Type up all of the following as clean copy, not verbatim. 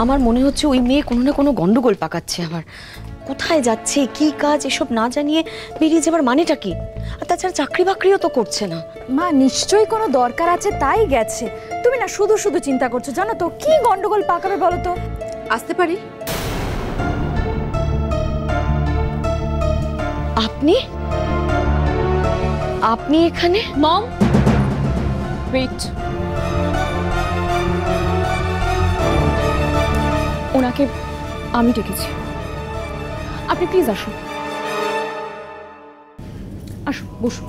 আমার মনে হচ্ছে ওই মেয়ে কোনো না কোনো গন্ডগোল পাকাচ্ছে। আবার কোথায় যাচ্ছে, কি কাজ, এসব না জানিয়ে বেরিয়ে যাবার মানেটা কি? আর তাছাড়া চাকরি বাকরিও তো করছে না। মা নিশ্চয়ই কোনো দরকার আছে তাই গেছে। তুমি না শুধু শুধু চিন্তা করছো, জানো তো কি গন্ডগোল পাকাবে বলো তো। আসতে পারি? আপনি আপনি এখানে? মম ওয়েট, ওনাকে আমি ডেকেছি, আপনি প্লিজ আসুন, আসুন বসুন।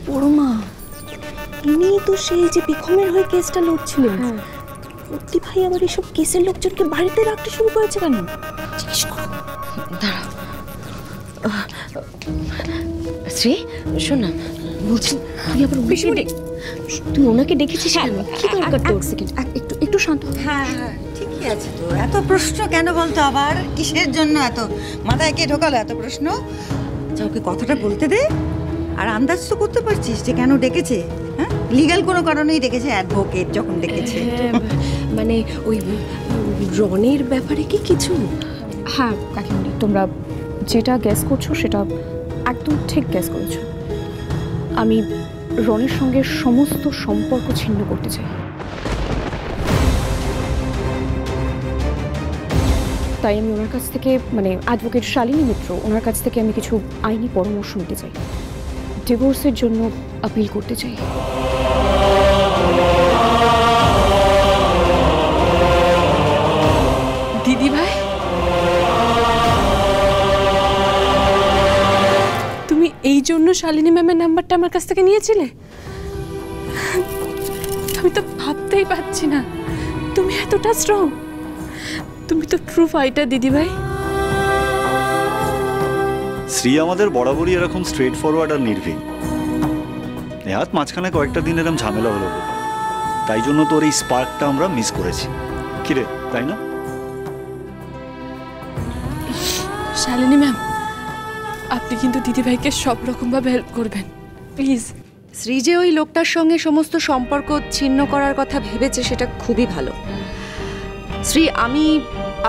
বড় মা, ইনি তো সেই যে বিক্রমের হয়ে কেসটা লড়ছিলেন। সত্যি ভাই আবার এসব কেসের লোকজনকে বাড়িতে রাখতে শুরু করেছে কেন? জিজ্ঞেস করো। দাঁড়াও শ্রী, শোন না, বলছি তুই আবার তুই ওনাকে ডেকেছিস কেন? কি দরকার তোর? একটু একটু শান্ত। হ্যাঁ হ্যাঁ ঠিকই আছে তো। এত প্রশ্ন কেন বলতো আবার? কিসের জন্য এত মাথায় কে ঢোকালো এত প্রশ্ন? ওকে কথাটা বলতে দে। আর আন্দাজ তো করতে পারছিস যে কেন ডেকেছে? হ্যাঁ, লিগ্যাল কোনো কারণেই ডেকেছে, অ্যাডভোকেট যখন ডেকেছে। মানে ওই রনের ব্যাপারে কি কিছু? হ্যাঁ কাকিমণি, তোমরা যেটা গ্যাস করছো সেটা একদম ঠিক গ্যাস করেছো। আমি রনের সঙ্গে সমস্ত সম্পর্ক ছিন্ন করতে চাই। তাই আমি ওনার কাছ থেকে, মানে অ্যাডভোকেট শালিনী মিত্র, ওনার কাছ থেকে আমি কিছু আইনি পরামর্শ নিতে চাই। ডিভোর্সের জন্য আপিল করতে চাই। দিদি ভাই, তুমি এই জন্য শালিনী ম্যামের নাম্বারটা আমার কাছ থেকে নিয়েছিলে? আমি তো ভাবতেই পারছি না তুমি এতটা স্ট্রং। তুমি তো ট্রু ফাইটার দিদি ভাই। শ্রী আমাদের বরাবরই এরকম স্ট্রেট ফরওয়ার্ড আর নির্ভীক। নেহাত মাঝখানে কয়েকটা দিন এরকম ঝামেলা হলো, তাই জন্য তোর এই স্পার্কটা আমরা মিস করেছি। কিরে, তাই না? শালিনী ম্যাম, আপনি কিন্তু দিদিভাইকে সব রকমভাবে হেল্প করবেন প্লিজ। শ্রী যে ওই লোকটার সঙ্গে সমস্ত সম্পর্ক ছিন্ন করার কথা ভেবেছে সেটা খুবই ভালো। শ্রী, আমি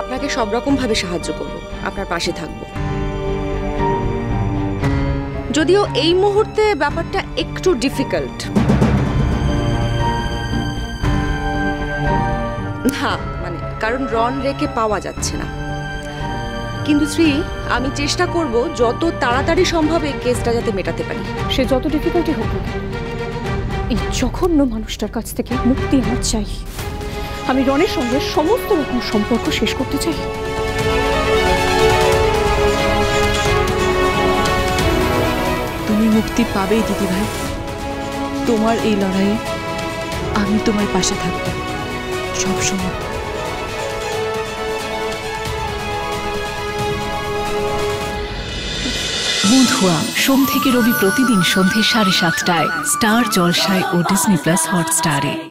আপনাকে সব রকমভাবে সাহায্য করব, আপনার পাশে থাকব। যদিও এই মুহূর্তে ব্যাপারটা একটু ডিফিকাল্ট। হ্যাঁ, মানে কারণ রন রেকে পাওয়া যাচ্ছে না। কিন্তু শ্রী, আমি চেষ্টা করব যত তাড়াতাড়ি সম্ভব এই কেসটা যাতে মেটাতে পারি। সে যত ডিফিকাল্টি হোক না, এই জঘন্য মানুষটার কাছ থেকে মুক্তি আমার চাই। আমি রনের সঙ্গে সমস্ত রকম সম্পর্ক শেষ করতে চাই। তুমি মুক্তি পাবেই দিদি ভাই। তোমার এই লড়াইয়ে আমি তোমার পাশে থাকবো সবসময়। বন্ধুয়া সোম থেকে রবি প্রতিদিন সন্ধ্যে 7:30টায় স্টার জলসায় ও ডিজনি প্লাস হটস্টারে।